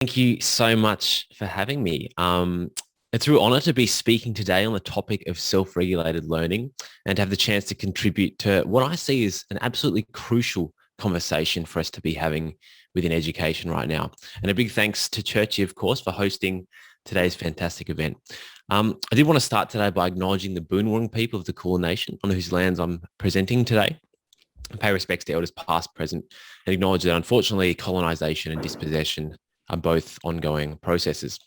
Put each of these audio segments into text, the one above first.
Thank you so much for having me. It's a real honor to be speaking today on the topic of self-regulated learning and to have the chance to contribute to what I see as an absolutely crucial conversation for us to be having within education right now. And a big thanks to Churchy, of course, for hosting today's fantastic event. I did want to start today by acknowledging the Boonwurrung people of the Kulin Nation on whose lands I'm presenting today. Pay respects to elders past, present, and acknowledge that unfortunately colonisation and dispossession are both ongoing processes.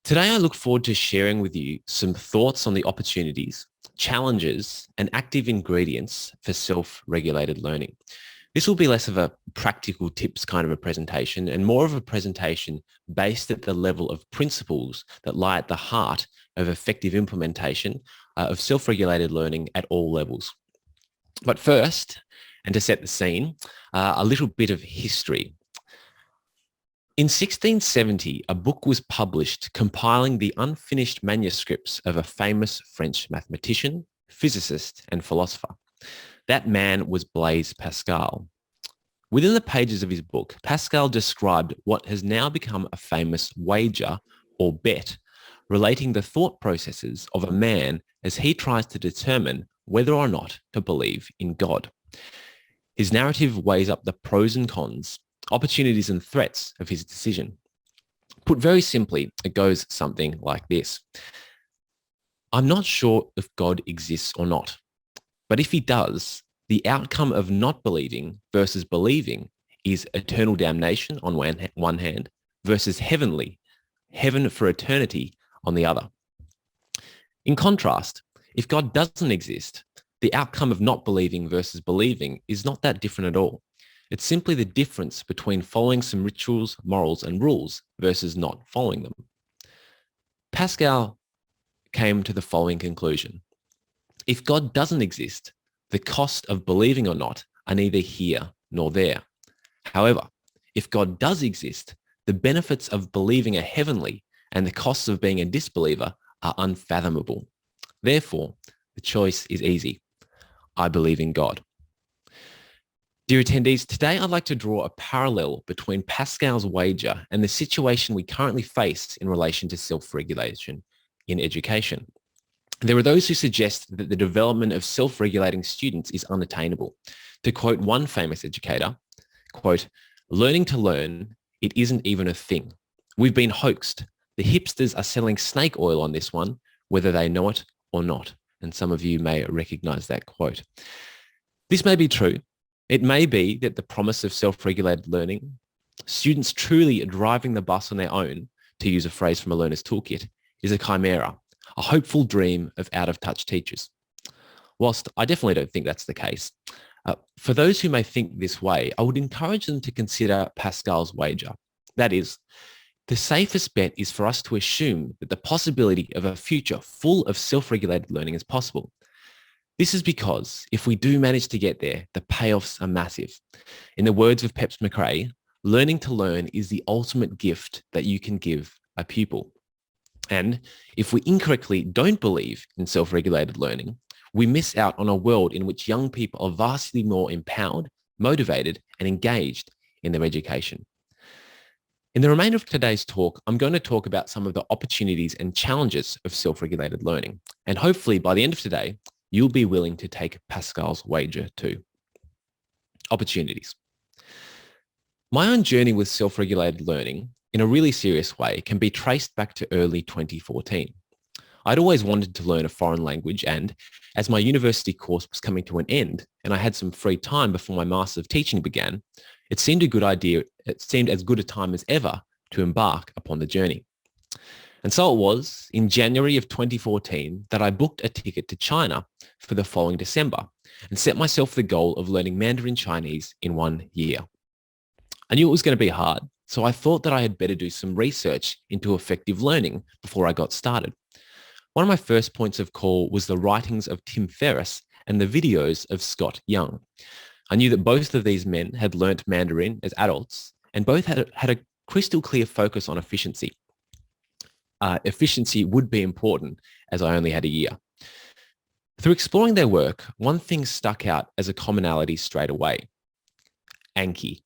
Today, I look forward to sharing with you some thoughts on the opportunities, challenges, and active ingredients for self-regulated learning. This will be less of a practical tips kind of a presentation and more of a presentation based at the level of principles that lie at the heart of effective implementation of self-regulated learning at all levels. But first, and to set the scene, a little bit of history. In 1670, a book was published compiling the unfinished manuscripts of a famous French mathematician, physicist, and philosopher. That man was Blaise Pascal. Within the pages of his book, Pascal described what has now become a famous wager or bet, relating the thought processes of a man as he tries to determine whether or not to believe in God. His narrative weighs up the pros and cons, opportunities and threats of his decision. Put very simply, it goes something like this. I'm not sure if God exists or not, but if he does, the outcome of not believing versus believing is eternal damnation on one hand versus heaven for eternity on the other. In contrast, if God doesn't exist, the outcome of not believing versus believing is not that different at all. It's simply the difference between following some rituals, morals, and rules versus not following them. Pascal came to the following conclusion. If God doesn't exist, the cost of believing or not are neither here nor there. However, if God does exist, the benefits of believing are heavenly and the costs of being a disbeliever are unfathomable. Therefore, the choice is easy. I believe in God. Dear attendees, today I'd like to draw a parallel between Pascal's wager and the situation we currently face in relation to self-regulation in education. There are those who suggest that the development of self-regulating students is unattainable. To quote one famous educator, quote, learning to learn, it isn't even a thing. We've been hoaxed. The hipsters are selling snake oil on this one, whether they know it or not. And some of you may recognize that quote. This may be true. It may be that the promise of self-regulated learning, students truly driving the bus on their own, to use a phrase from a learner's toolkit, is a chimera, a hopeful dream of out-of-touch teachers. Whilst I definitely don't think that's the case, for those who may think this way, I would encourage them to consider Pascal's wager. That is, the safest bet is for us to assume that the possibility of a future full of self-regulated learning is possible. This is because if we do manage to get there, the payoffs are massive. In the words of Peps McRae, learning to learn is the ultimate gift that you can give a pupil. And if we incorrectly don't believe in self-regulated learning, we miss out on a world in which young people are vastly more empowered, motivated, and engaged in their education. In the remainder of today's talk, I'm going to talk about some of the opportunities and challenges of self-regulated learning. And hopefully by the end of today, you'll be willing to take Pascal's wager too. Opportunities. My own journey with self-regulated learning in a really serious way can be traced back to early 2014. I'd always wanted to learn a foreign language, and as my university course was coming to an end and I had some free time before my Master of Teaching began, it seemed as good a time as ever to embark upon the journey. And so it was in January of 2014 that I booked a ticket to China for the following December and set myself the goal of learning Mandarin Chinese in 1 year. I knew it was going to be hard, so I thought that I had better do some research into effective learning before I got started. One of my first points of call was the writings of Tim Ferriss and the videos of Scott Young. I knew that both of these men had learnt Mandarin as adults and both had a crystal clear focus on efficiency. Efficiency would be important as I only had a year. Through exploring their work, one thing stuck out as a commonality straight away. Anki.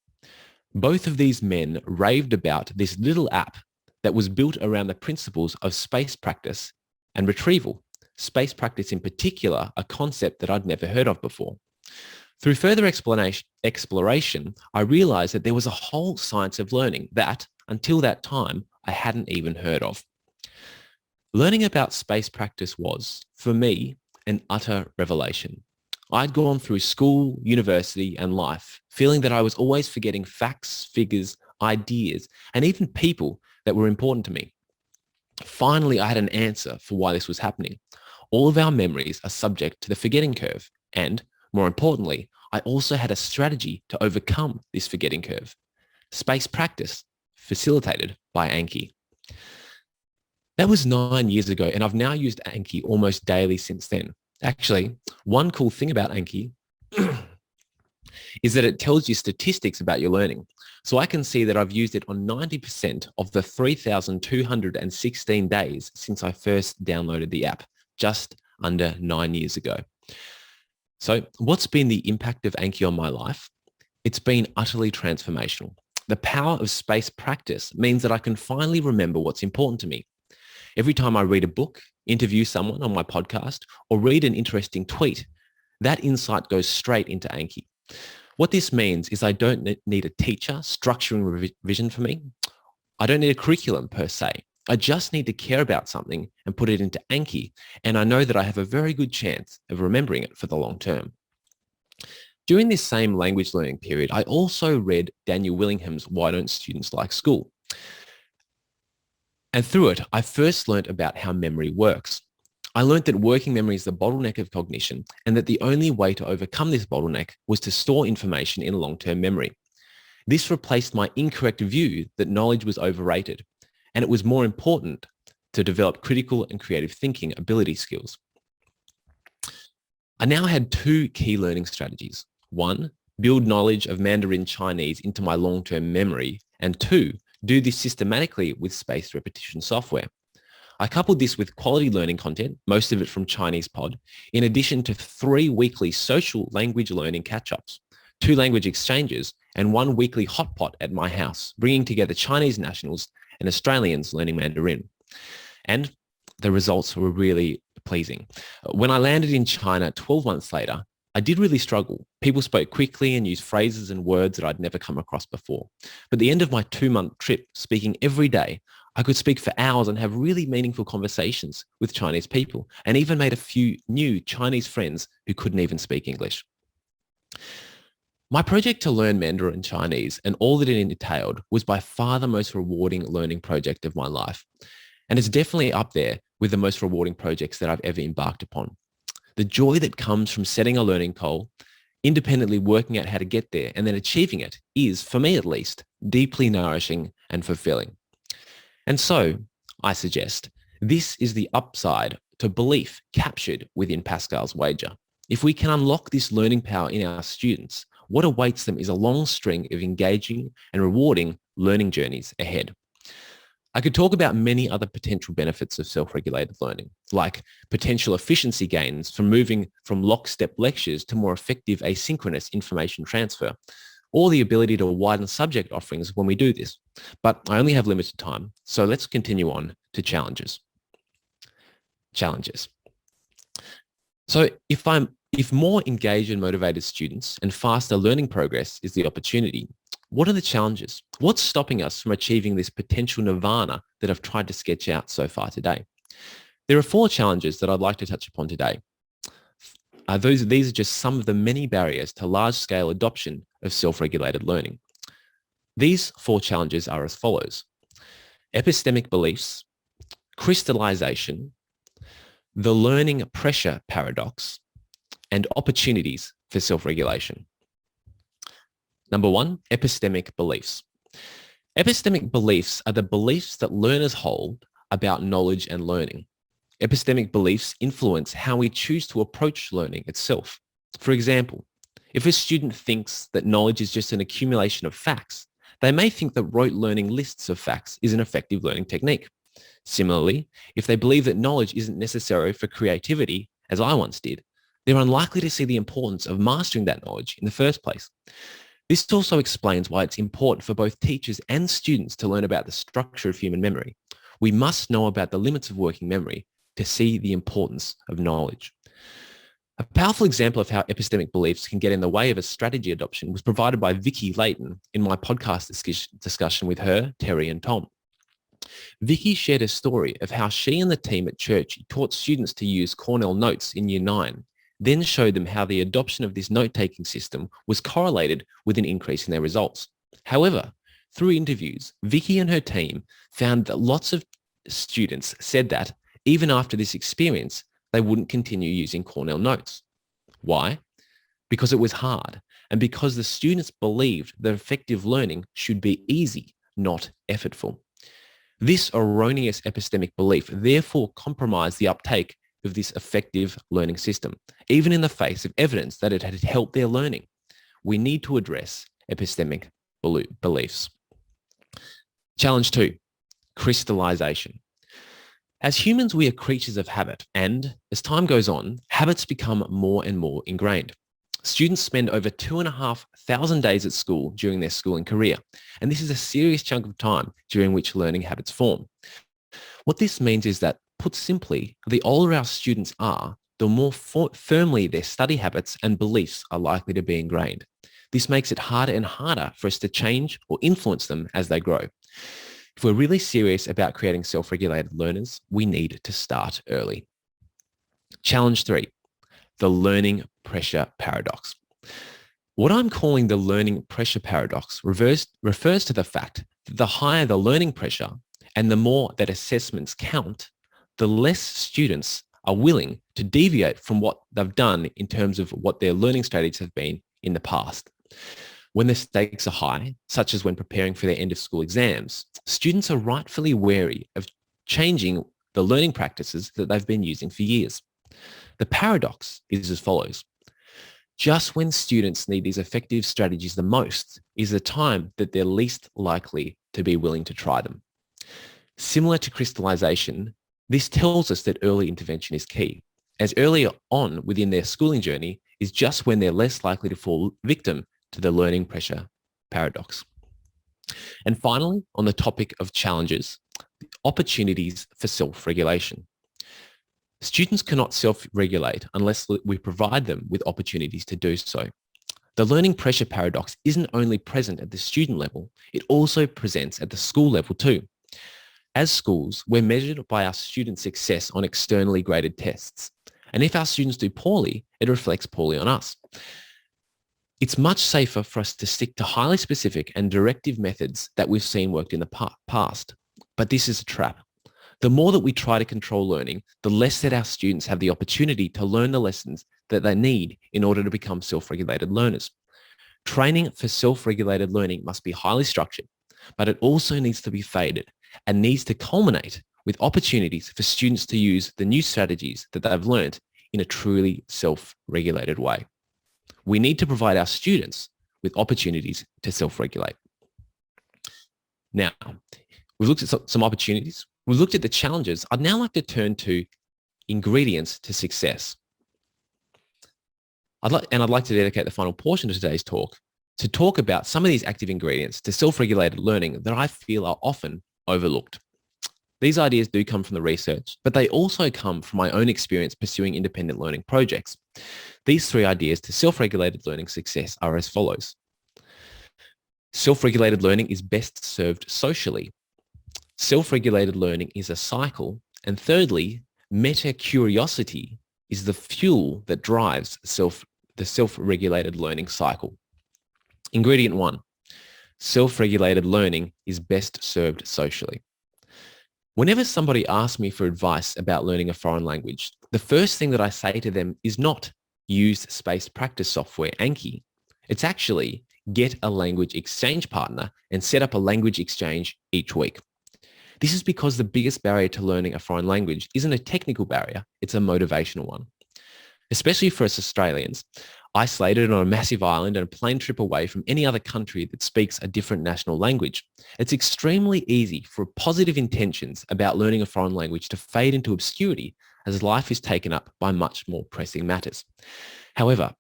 Both of these men raved about this little app that was built around the principles of space practice and retrieval. Space practice in particular, a concept that I'd never heard of before. Through further exploration, I realized that there was a whole science of learning that, until that time, I hadn't even heard of. Learning about space practice was, for me, an utter revelation. I'd gone through school, university, and life feeling that I was always forgetting facts, figures, ideas, and even people that were important to me. Finally, I had an answer for why this was happening. All of our memories are subject to the forgetting curve, and more importantly, I also had a strategy to overcome this forgetting curve. Space practice, facilitated by Anki. That was 9 years ago, and I've now used Anki almost daily since then. Actually, one cool thing about Anki is that it tells you statistics about your learning. So I can see that I've used it on 90% of the 3,216 days since I first downloaded the app, just under 9 years ago. So what's been the impact of Anki on my life? It's been utterly transformational. The power of space practice means that I can finally remember what's important to me. Every time I read a book, interview someone on my podcast, or read an interesting tweet, that insight goes straight into Anki. What this means is I don't need a teacher structuring revision for me. I don't need a curriculum per se. I just need to care about something and put it into Anki, and I know that I have a very good chance of remembering it for the long term. During this same language learning period, I also read Daniel Willingham's Why Don't Students Like School? And through it, I first learned about how memory works. I learned that working memory is the bottleneck of cognition and that the only way to overcome this bottleneck was to store information in long-term memory. This replaced my incorrect view that knowledge was overrated, and it was more important to develop critical and creative thinking ability skills. I now had two key learning strategies. One, build knowledge of Mandarin Chinese into my long-term memory, and two, do this systematically with spaced repetition software. I coupled this with quality learning content, most of it from Chinese Pod, in addition to 3 weekly social language learning catch-ups, 2 language exchanges, and 1 weekly hot pot at my house, bringing together Chinese nationals and Australians learning Mandarin. And the results were really pleasing. When I landed in China 12 months later, I did really struggle. People spoke quickly and used phrases and words that I'd never come across before. But at the end of my 2-month trip, speaking every day, I could speak for hours and have really meaningful conversations with Chinese people, and even made a few new Chinese friends who couldn't even speak English. My project to learn Mandarin Chinese and all that it entailed was by far the most rewarding learning project of my life. And it's definitely up there with the most rewarding projects that I've ever embarked upon. The joy that comes from setting a learning goal, independently working out how to get there, and then achieving it is, for me at least, deeply nourishing and fulfilling. And so, I suggest, this is the upside to belief captured within Pascal's wager. If we can unlock this learning power in our students, what awaits them is a long string of engaging and rewarding learning journeys ahead. I could talk about many other potential benefits of self-regulated learning, like potential efficiency gains from moving from lockstep lectures to more effective asynchronous information transfer, or the ability to widen subject offerings when we do this. But I only have limited time, so let's continue on to challenges. So if more engaged and motivated students and faster learning progress is the opportunity, what are the challenges? What's stopping us from achieving this potential nirvana that I've tried to sketch out so far today? There are 4 challenges that I'd like to touch upon today. These are just some of the many barriers to large-scale adoption of self-regulated learning. These 4 challenges are as follows: epistemic beliefs, crystallization, the learning pressure paradox, and opportunities for self-regulation. Number 1, epistemic beliefs. Epistemic beliefs are the beliefs that learners hold about knowledge and learning. Epistemic beliefs influence how we choose to approach learning itself. For example, if a student thinks that knowledge is just an accumulation of facts, they may think that rote learning lists of facts is an effective learning technique. Similarly, if they believe that knowledge isn't necessary for creativity, as I once did, they're unlikely to see the importance of mastering that knowledge in the first place. This also explains why it's important for both teachers and students to learn about the structure of human memory. We must know about the limits of working memory to see the importance of knowledge. A powerful example of how epistemic beliefs can get in the way of a strategy adoption was provided by Vicky Layton in my podcast discussion with her, Terry, and Tom. Vicky shared a story of how she and the team at church taught students to use Cornell Notes in Year 9, then showed them how the adoption of this note-taking system was correlated with an increase in their results. However, through interviews, Vicky and her team found that lots of students said that even after this experience, they wouldn't continue using Cornell Notes. Why? Because it was hard, and because the students believed that effective learning should be easy, not effortful. This erroneous epistemic belief therefore compromised the uptake of this effective learning system, even in the face of evidence that it had helped their learning. We need to address epistemic beliefs. Challenge 2, crystallization. As humans, we are creatures of habit, and as time goes on, habits become more and more ingrained. Students spend over 2,500 days at school during their schooling career, and this is a serious chunk of time during which learning habits form. What this means is that, put simply, the older our students are, the more firmly their study habits and beliefs are likely to be ingrained. This makes it harder and harder for us to change or influence them as they grow. If we're really serious about creating self-regulated learners, we need to start early. Challenge 3, the learning pressure paradox. What I'm calling the learning pressure paradox refers to the fact that the higher the learning pressure and the more that assessments count, the less students are willing to deviate from what they've done in terms of what their learning strategies have been in the past. When the stakes are high, such as when preparing for their end of school exams, students are rightfully wary of changing the learning practices that they've been using for years. The paradox is as follows. Just when students need these effective strategies the most is the time that they're least likely to be willing to try them. Similar to crystallization, this tells us that early intervention is key, as early on within their schooling journey is just when they're less likely to fall victim to the learning pressure paradox. And finally, on the topic of challenges, opportunities for self-regulation. Students cannot self-regulate unless we provide them with opportunities to do so. The learning pressure paradox isn't only present at the student level, it also presents at the school level too. As schools, we're measured by our students' success on externally graded tests. And if our students do poorly, it reflects poorly on us. It's much safer for us to stick to highly specific and directive methods that we've seen worked in the past. But this is a trap. The more that we try to control learning, the less that our students have the opportunity to learn the lessons that they need in order to become self-regulated learners. Training for self-regulated learning must be highly structured, but it also needs to be phased and needs to culminate with opportunities for students to use the new strategies that they've learned in a truly self-regulated way. We need to provide our students with opportunities to self-regulate. Now, we've looked at some opportunities. We've looked at the challenges. I'd now like to turn to ingredients to success. I'd like to dedicate the final portion of today's talk to talk about some of these active ingredients to self-regulated learning that I feel are often overlooked. These ideas do come from the research, but they also come from my own experience pursuing independent learning projects. These 3 ideas to self-regulated learning success are as follows. Self-regulated learning is best served socially. Self-regulated learning is a cycle. And thirdly, meta-curiosity is the fuel that drives the self-regulated learning cycle. Ingredient 1, self-regulated learning is best served socially. Whenever somebody asks me for advice about learning a foreign language, the first thing that I say to them is not use spaced practice software Anki. It's actually get a language exchange partner and set up a language exchange each week. This is because the biggest barrier to learning a foreign language isn't a technical barrier, it's a motivational one. Especially for us Australians, isolated on a massive island and a plane trip away from any other country that speaks a different national language, it's extremely easy for positive intentions about learning a foreign language to fade into obscurity as life is taken up by much more pressing matters. However,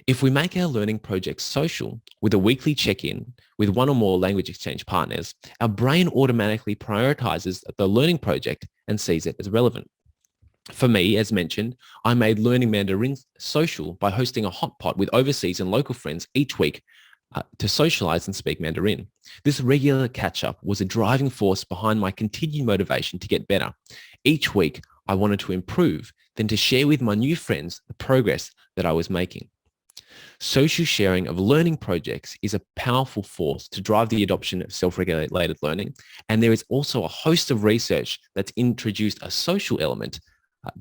If we make our learning projects social with a weekly check-in with one or more language exchange partners, our brain automatically prioritizes the learning project and sees it as relevant. For me, as mentioned, I made learning Mandarin social by hosting a hot pot with overseas and local friends each week to socialize and speak Mandarin. This regular catch-up was a driving force behind my continued motivation to get better. Each week, I wanted to improve, then to share with my new friends the progress that I was making. Social sharing of learning projects is a powerful force to drive the adoption of self-regulated learning. And there is also a host of research that's introduced a social element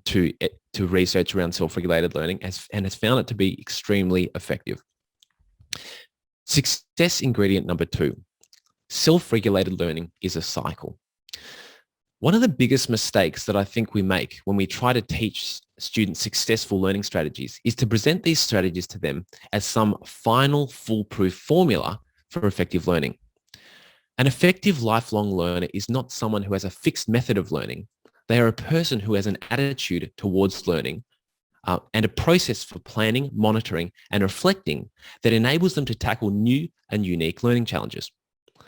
to research around self-regulated learning and has found it to be extremely effective. Success ingredient number 2, self-regulated learning is a cycle. One of the biggest mistakes that I think we make when we try to teach students successful learning strategies is to present these strategies to them as some final foolproof formula for effective learning. An effective lifelong learner is not someone who has a fixed method of learning. They are a person who has an attitude towards learning and a process for planning, monitoring, and reflecting that enables them to tackle new and unique learning challenges.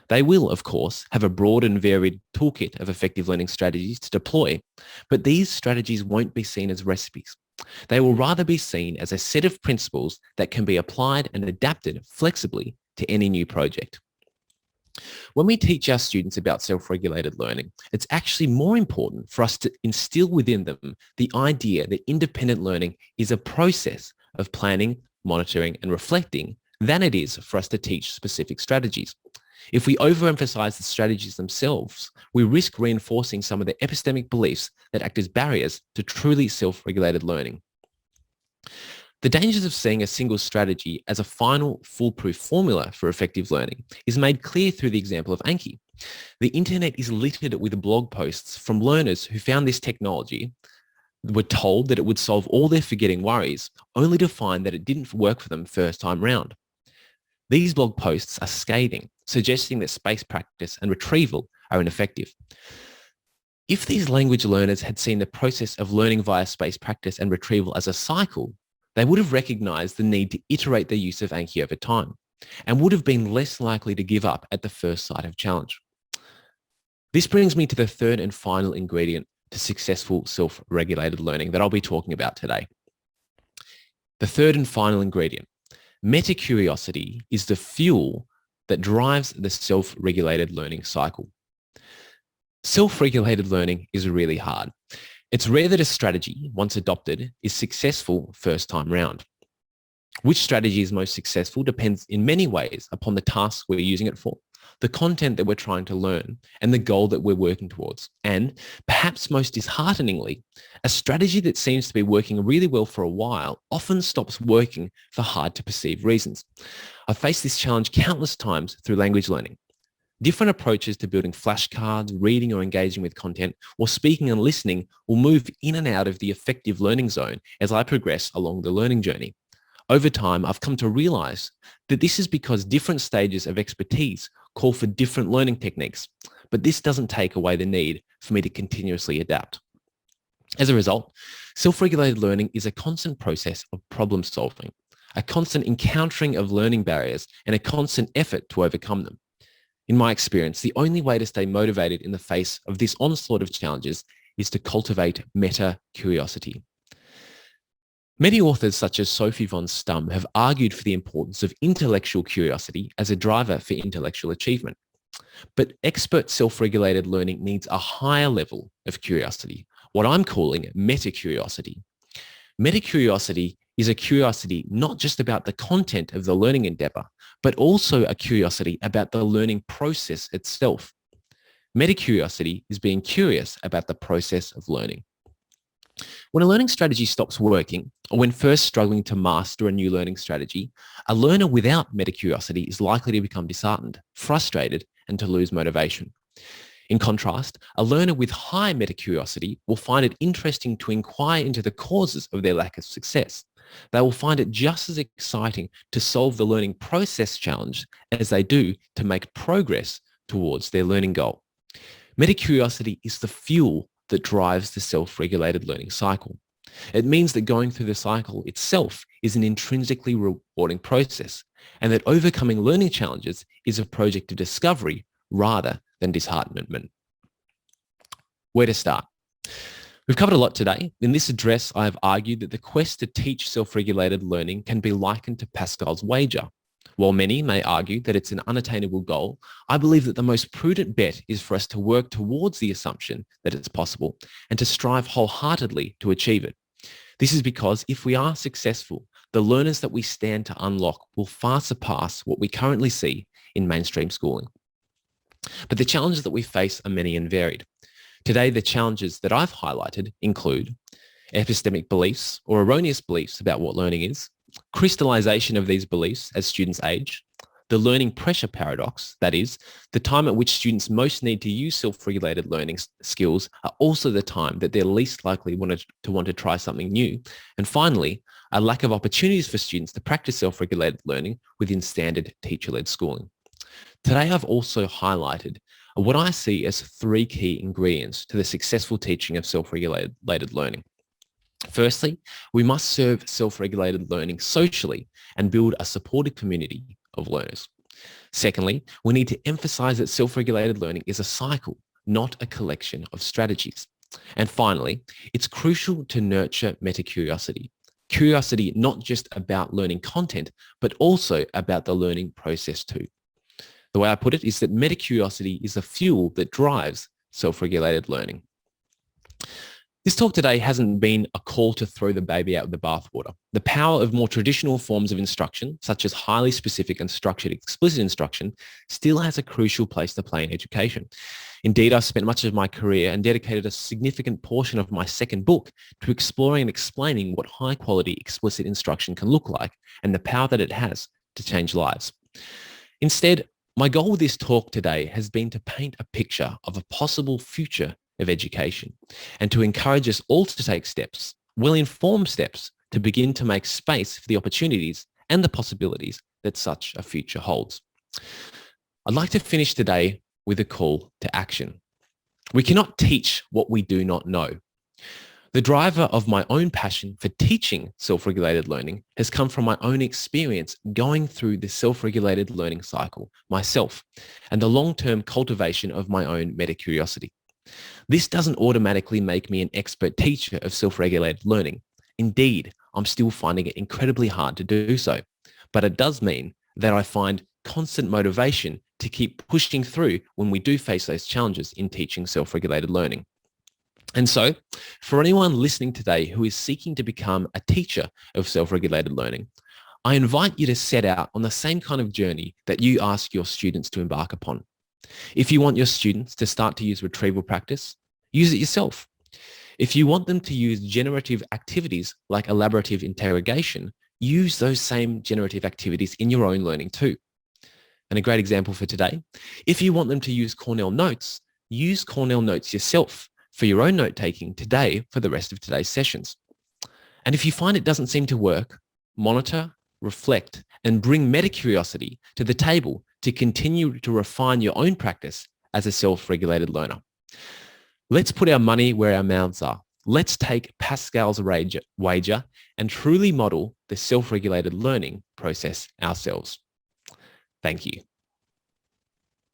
They will, of course, have a broad and varied toolkit of effective learning strategies to deploy, but these strategies won't be seen as recipes. They will rather be seen as a set of principles that can be applied and adapted flexibly to any new project. When we teach our students about self-regulated learning, it's actually more important for us to instill within them the idea that independent learning is a process of planning, monitoring, and reflecting than it is for us to teach specific strategies. If we overemphasize the strategies themselves, we risk reinforcing some of the epistemic beliefs that act as barriers to truly self-regulated learning. The dangers of seeing a single strategy as a final foolproof formula for effective learning is made clear through the example of Anki. The internet is littered with blog posts from learners who found this technology, were told that it would solve all their forgetting worries, only to find that it didn't work for them first time round. These blog posts are scathing, suggesting that space practice and retrieval are ineffective. If these language learners had seen the process of learning via space practice and retrieval as a cycle, they would have recognized the need to iterate their use of Anki over time and would have been less likely to give up at the first sight of challenge. This brings me to the third and final ingredient to successful self-regulated learning that I'll be talking about today. The third and final ingredient. Meta-curiosity is the fuel that drives the self-regulated learning cycle. Self-regulated learning is really hard. It's rare that a strategy, once adopted, is successful first time round. Which strategy is most successful depends in many ways upon the task we're using it for, the content that we're trying to learn, and the goal that we're working towards. And perhaps most dishearteningly, a strategy that seems to be working really well for a while often stops working for hard to perceive reasons. I've faced this challenge countless times through language learning. Different approaches to building flashcards, reading or engaging with content, or speaking and listening will move in and out of the effective learning zone as I progress along the learning journey. Over time, I've come to realize that this is because different stages of expertise call for different learning techniques, but this doesn't take away the need for me to continuously adapt. As a result, self-regulated learning is a constant process of problem solving, a constant encountering of learning barriers, and a constant effort to overcome them. In my experience, the only way to stay motivated in the face of this onslaught of challenges is to cultivate meta-curiosity. Many authors such as Sophie von Stum have argued for the importance of intellectual curiosity as a driver for intellectual achievement. But expert self-regulated learning needs a higher level of curiosity, what I'm calling meta-curiosity. Meta-curiosity is a curiosity not just about the content of the learning endeavor, but also a curiosity about the learning process itself. Meta-curiosity is being curious about the process of learning. When a learning strategy stops working, or when first struggling to master a new learning strategy, a learner without metacuriosity is likely to become disheartened, frustrated, and to lose motivation. In contrast, a learner with high metacuriosity will find it interesting to inquire into the causes of their lack of success. They will find it just as exciting to solve the learning process challenge as they do to make progress towards their learning goal. Metacuriosity is the fuel that drives the self-regulated learning cycle. It means that going through the cycle itself is an intrinsically rewarding process, and that overcoming learning challenges is a project of discovery rather than disheartenment. Where to start? We've covered a lot today. In this address, I have argued that the quest to teach self-regulated learning can be likened to Pascal's wager. While many may argue that it's an unattainable goal, I believe that the most prudent bet is for us to work towards the assumption that it's possible and to strive wholeheartedly to achieve it. This is because if we are successful, the learners that we stand to unlock will far surpass what we currently see in mainstream schooling. But the challenges that we face are many and varied. Today, the challenges that I've highlighted include epistemic beliefs or erroneous beliefs about what learning is, crystallization of these beliefs as students age, the learning pressure paradox, that is, the time at which students most need to use self-regulated learning skills are also the time that they're least likely to want to try something new. And finally, a lack of opportunities for students to practice self-regulated learning within standard teacher-led schooling. Today, I've also highlighted what I see as 3 key ingredients to the successful teaching of self-regulated learning. Firstly, we must serve self-regulated learning socially and build a supportive community of learners. Secondly, we need to emphasize that self-regulated learning is a cycle, not a collection of strategies. And finally, it's crucial to nurture meta-curiosity. Curiosity not just about learning content, but also about the learning process too. The way I put it is that meta-curiosity is the fuel that drives self-regulated learning. This talk today hasn't been a call to throw the baby out with the bathwater. The power of more traditional forms of instruction, such as highly specific and structured explicit instruction, still has a crucial place to play in education. Indeed, I've spent much of my career and dedicated a significant portion of my second book to exploring and explaining what high-quality explicit instruction can look like and the power that it has to change lives. Instead, my goal with this talk today has been to paint a picture of a possible future of education and to encourage us all to take steps, well-informed steps, to begin to make space for the opportunities and the possibilities that such a future holds. I'd like to finish today with a call to action. We cannot teach what we do not know. The driver of my own passion for teaching self-regulated learning has come from my own experience going through the self-regulated learning cycle myself and the long-term cultivation of my own meta-curiosity. This doesn't automatically make me an expert teacher of self-regulated learning. Indeed, I'm still finding it incredibly hard to do so. But it does mean that I find constant motivation to keep pushing through when we do face those challenges in teaching self-regulated learning. And so, for anyone listening today who is seeking to become a teacher of self-regulated learning, I invite you to set out on the same kind of journey that you ask your students to embark upon. If you want your students to start to use retrieval practice, use it yourself. If you want them to use generative activities like elaborative interrogation, use those same generative activities in your own learning too. And a great example for today, if you want them to use Cornell Notes, use Cornell Notes yourself for your own note-taking today for the rest of today's sessions. And if you find it doesn't seem to work, monitor, reflect, and bring meta-curiosity to the table to continue to refine your own practice as a self-regulated learner. Let's put our money where our mouths are. Let's take Pascal's wager and truly model the self-regulated learning process ourselves. Thank you.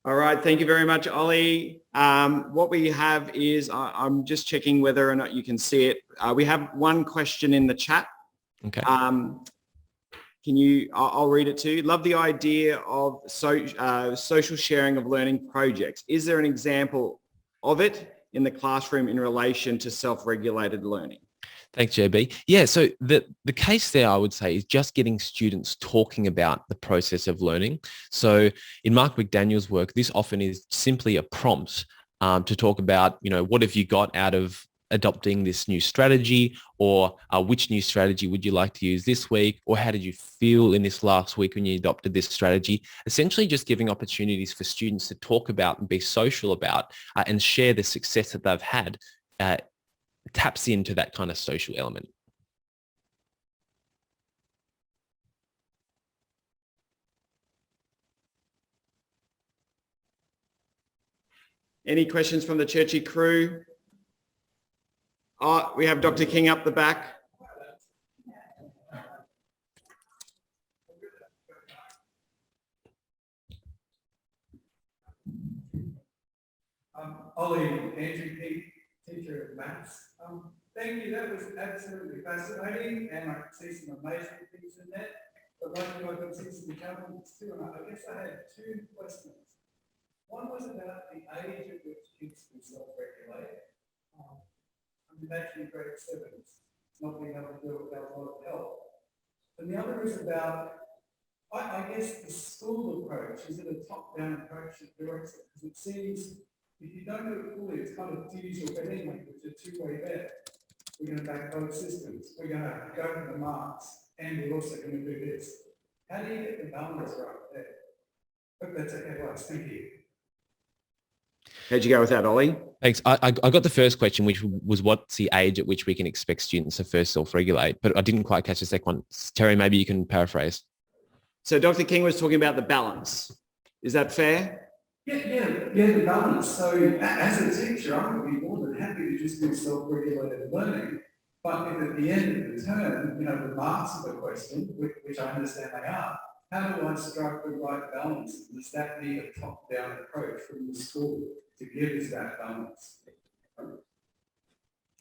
All right, thank you very much, Ollie. What we have is, I'm just checking whether or not you can see it. We have one question in the chat. Okay. I'll read it to you. Love the idea of social sharing of learning projects. Is there an example of it in the classroom in relation to self-regulated learning? Thanks, JB. Yeah, so the case there, I would say, is just getting students talking about the process of learning. So in Mark McDaniel's work, this often is simply a prompt to talk about, what have you got out of adopting this new strategy, or which new strategy would you like to use this week, or how did you feel in this last week when you adopted this strategy? Essentially just giving opportunities for students to talk about and be social about and share the success that they've had taps into that kind of social element. Any questions from the Churchy crew? Oh, we have Dr. King up the back. Ollie, Andrew King, teacher of maths. Thank you, that was absolutely fascinating, and I could see some amazing things in there. But like you, I could see some challenges too, and I guess I had two questions. One was about the age at which kids can self-regulate. I'm imagining grade 7s, not being able to do it without a lot of help. And the other is about, I guess, the school approach. Is it a top-down approach that directs it? Because it seems, if you don't do it fully, it's kind of, to use your betting language, a two-way bet. We're going to back both systems. We're going to go for the marks, and we're also going to do this. How do you get the balance right there? Hope that's okay, guys. Thank you. How'd you go with that, Ollie? Thanks. I got the first question, which was what's the age at which we can expect students to first self-regulate, but I didn't quite catch the second one. Terry, maybe you can paraphrase. So Dr. King was talking about the balance. Is that fair? Yeah, the balance. So as a teacher, I would be more than happy to just do self-regulated learning. But if at the end of the term, the marks of the question, which I understand they are, how do I strike the right balance? Does that need a top-down approach from the school to give us that balance?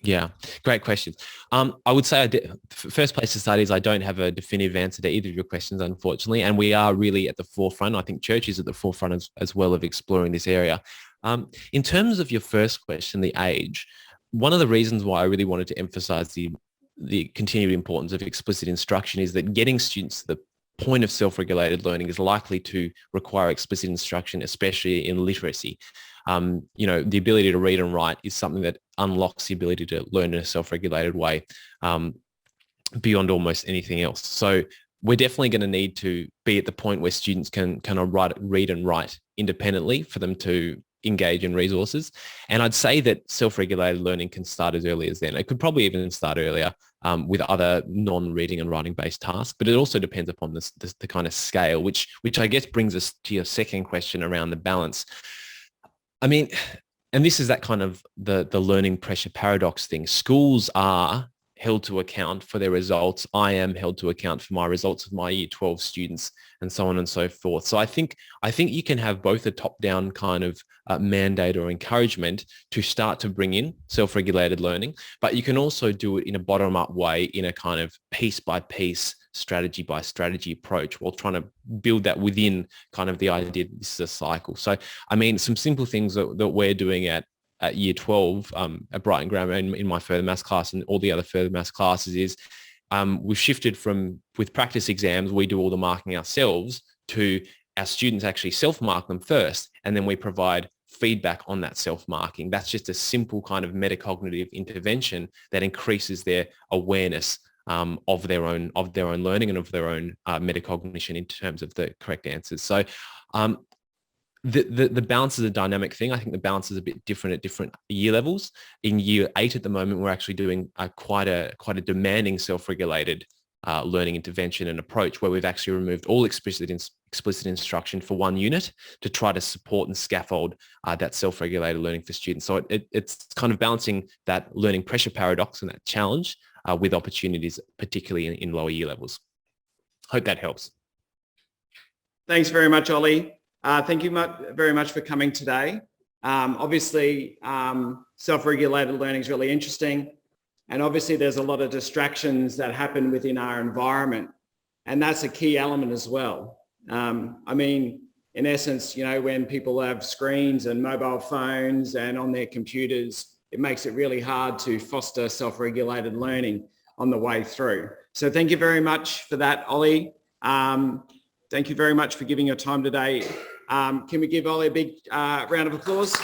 Yeah, great question. I would say first place to start is I don't have a definitive answer to either of your questions, unfortunately, and we are really at the forefront. I think church is at the forefront as well of exploring this area. In terms of your first question, the age, one of the reasons why I really wanted to emphasize the continued importance of explicit instruction is that getting students to the point of self-regulated learning is likely to require explicit instruction, especially in literacy. The ability to read and write is something that unlocks the ability to learn in a self-regulated way beyond almost anything else. So we're definitely going to need to be at the point where students can kind of read and write independently for them to engage in resources. And I'd say that self-regulated learning can start as early as then. It could probably even start earlier with other non-reading and writing based tasks, but it also depends upon the kind of scale, which I guess brings us to your second question around the balance. I mean, and this is that kind of the learning pressure paradox thing. Schools are held to account for their results. I am held to account for my results of my year 12 students and so on and so forth. So I think you can have both a top-down kind of mandate or encouragement to start to bring in self-regulated learning, but you can also do it in a bottom-up way in a kind of piece-by-piece, strategy-by-strategy approach while trying to build that within kind of the idea that this is a cycle. So, I mean, some simple things that we're doing at year 12 at Brighton Grammar in my further maths class and all the other further maths classes is we've shifted from, with practice exams, we do all the marking ourselves to our students actually self-mark them first, and then we provide feedback on that self-marking. That's just a simple kind of metacognitive intervention that increases their awareness of their own learning and of their own metacognition in terms of the correct answers. So the balance is a dynamic thing. I think the balance is a bit different at different year levels. In year 8 at the moment, we're actually doing quite a demanding self-regulated learning intervention and approach where we've actually removed all explicit instruction for one unit to try to support and scaffold that self-regulated learning for students. So it's kind of balancing that learning pressure paradox and that challenge with opportunities, particularly in lower year levels. Hope that helps. Thanks very much, Ollie. Thank you very much for coming today. Obviously, self-regulated learning is really interesting. And obviously, there's a lot of distractions that happen within our environment. And that's a key element as well. I mean, in essence, when people have screens and mobile phones and on their computers, it makes it really hard to foster self-regulated learning on the way through. So thank you very much for that, Ollie. Thank you very much for giving your time today. Can we give Ollie a big round of applause?